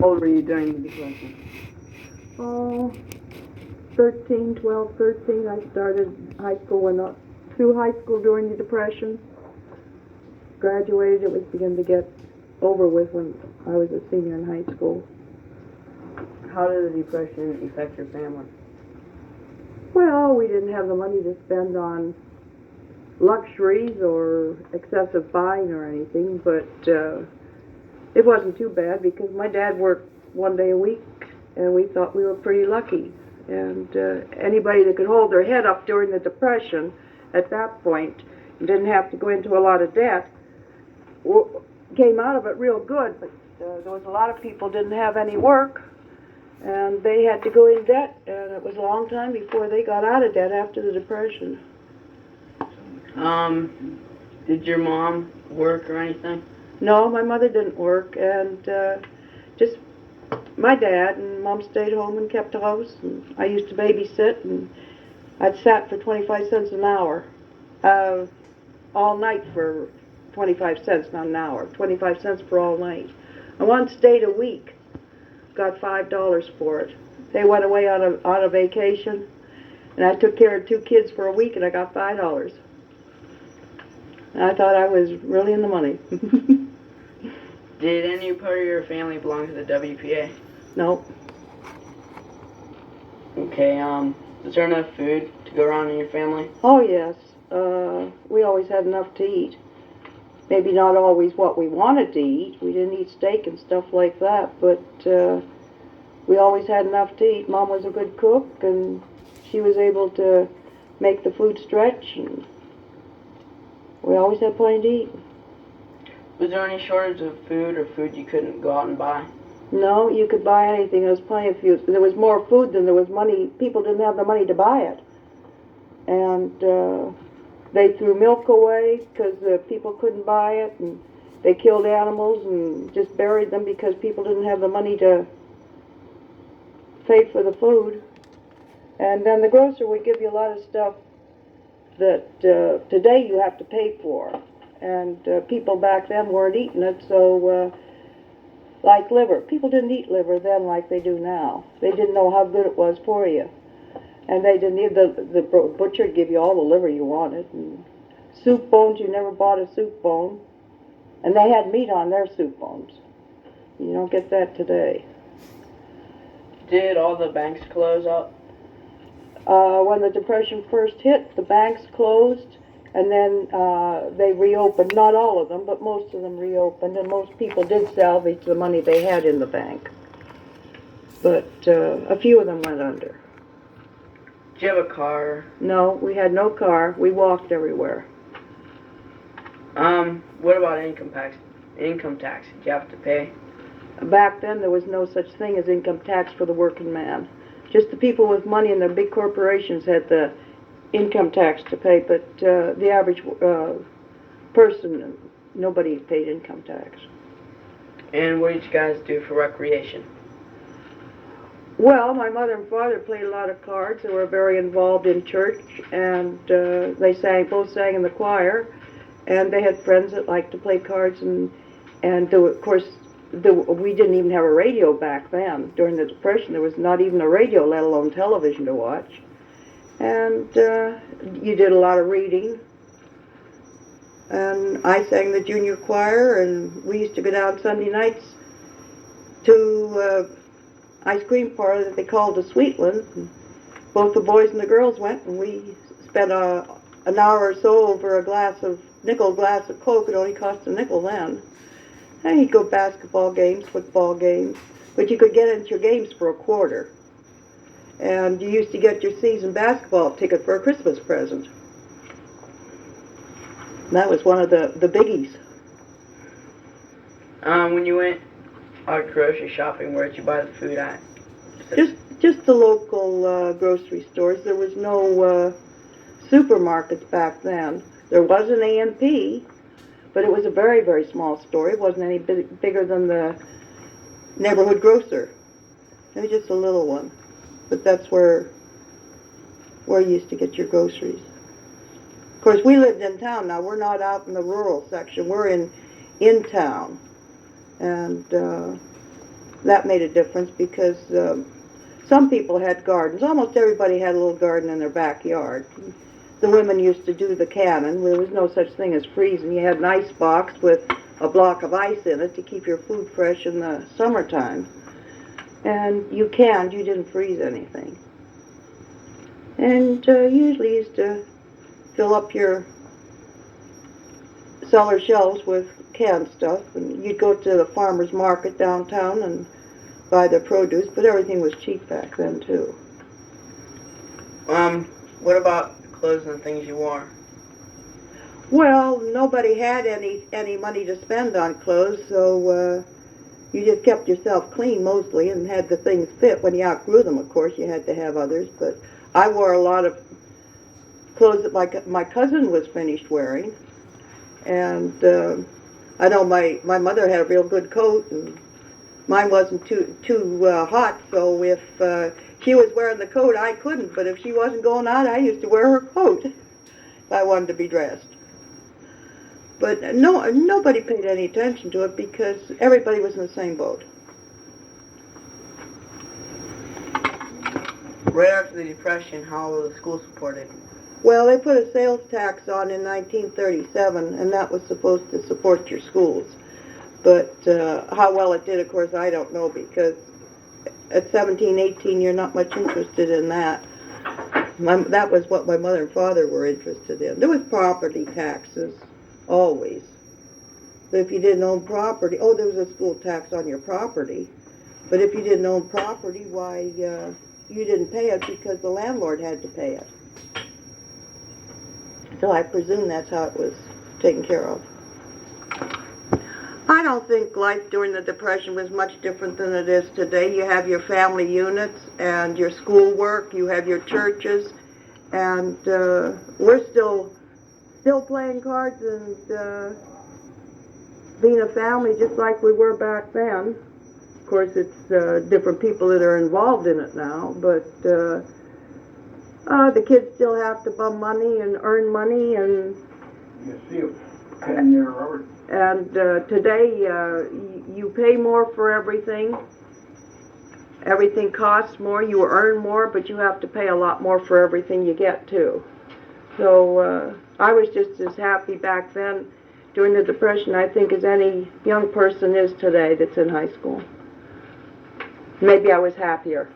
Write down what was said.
old were you during the Depression? Oh, 13. I started high school through high school during the Depression. Graduated, it was beginning to get over with when I was a senior in high school. How did the Depression affect your family? Well, we didn't have the money to spend on luxuries or excessive buying or anything, but it wasn't too bad because my dad worked one day a week and we thought we were pretty lucky. And anybody that could hold their head up during the Depression at that point and didn't have to go into a lot of debt came out of it real good. But there was a lot of people didn't have any work and they had to go in debt, and it was a long time before they got out of debt after the Depression. Did your mom work or anything? No, my mother didn't work, and just my dad and Mom stayed home and kept house, and I used to babysit, and I'd sat for 25 cents an hour, all night for 25 cents, not an hour, 25 cents for all night. I once stayed a week, got $5 for it. They went away on a vacation, and I took care of 2 kids for a week, and I got $5. And I thought I was really in the money. Did any part of your family belong to the WPA? No. Okay, is there enough food to go around in your family? Oh, yes. We always had enough to eat. Maybe not always what we wanted to eat. We didn't eat steak and stuff like that, but we always had enough to eat. Mom was a good cook, and she was able to make the food stretch, and we always had plenty to eat. Was there any shortage of food or food you couldn't go out and buy? No, you could buy anything. There was plenty of food. There was more food than there was money. People didn't have the money to buy it. And they threw milk away because people couldn't buy it, and they killed animals and just buried them because people didn't have the money to pay for the food. And then the grocer would give you a lot of stuff that today you have to pay for. And people back then weren't eating it, so like liver. People didn't eat liver then like they do now. They didn't know how good it was for you. And they didn't need the butcher to give you all the liver you wanted. And soup bones, you never bought a soup bone. And they had meat on their soup bones. You don't get that today. Did all the banks close up? When the Depression first hit, the banks closed, and then they reopened. Not all of them, but most of them reopened, and most people did salvage the money they had in the bank. But a few of them went under. Did you have a car? No, we had no car. We walked everywhere. What about income tax? Income tax, did you have to pay? Back then, there was no such thing as income tax for the working man. Just the people with money and the big corporations had the income tax to pay, but the average person, nobody paid income tax. And what did you guys do for recreation? Well, my mother and father played a lot of cards. They were very involved in church, and they both sang in the choir, and they had friends that liked to play cards, and of course, we didn't even have a radio back then. During the Depression, there was not even a radio, let alone television to watch. And you did a lot of reading. And I sang the junior choir, and we used to go down Sunday nights to ice cream parlor that they called the Sweetlands. And both the boys and the girls went, and we spent an hour or so over a nickel glass of Coke. It only cost a nickel then. And you'd go basketball games, football games, but you could get into your games for a quarter. And you used to get your season basketball ticket for a Christmas present. And that was one of the biggies. When you went out grocery shopping, where did you buy the food at? Just the local grocery stores. There was no supermarkets back then. There was an A&P, but it was a very, very small store. It wasn't any bigger than the neighborhood grocer. It was just a little one. But that's where you used to get your groceries. Of course, we lived in town. Now, we're not out in the rural section. We're in town. And that made a difference because some people had gardens. Almost everybody had a little garden in their backyard. The women used to do the canning. There was no such thing as freezing. You had an ice box with a block of ice in it to keep your food fresh in the summertime. And you canned, you didn't freeze anything. And usually used to fill up your cellar shelves with canned stuff. And you'd go to the farmer's market downtown and buy their produce, but everything was cheap back then too. What about clothes and things you wore? Well, nobody had any money to spend on clothes, so you just kept yourself clean mostly and had the things fit. When you outgrew them, of course, you had to have others, but I wore a lot of clothes that my cousin was finished wearing, and I know my mother had a real good coat, and mine wasn't too hot, so if she was wearing the coat, I couldn't, but if she wasn't going out, I used to wear her coat if I wanted to be dressed. But nobody paid any attention to it because everybody was in the same boat. Right after the Depression, how was the school supported? Well, they put a sales tax on in 1937, and that was supposed to support your schools. But how well it did, of course, I don't know, because at 17, 18, you're not much interested in that. That was what my mother and father were interested in. There was property taxes, always. But if you didn't own property, there was a school tax on your property. But if you didn't own property, why, you didn't pay it because the landlord had to pay it. So I presume that's how it was taken care of. I don't think life during the Depression was much different than it is today. You have your family units and your schoolwork, you have your churches, and we're still playing cards and being a family just like we were back then. Of course, it's different people that are involved in it now, but the kids still have to bum money and earn money, and You see a 10-year rubber. And today, you pay more for everything. Everything costs more. You earn more, but you have to pay a lot more for everything you get, too. So I was just as happy back then during the Depression, I think, as any young person is today that's in high school. Maybe I was happier.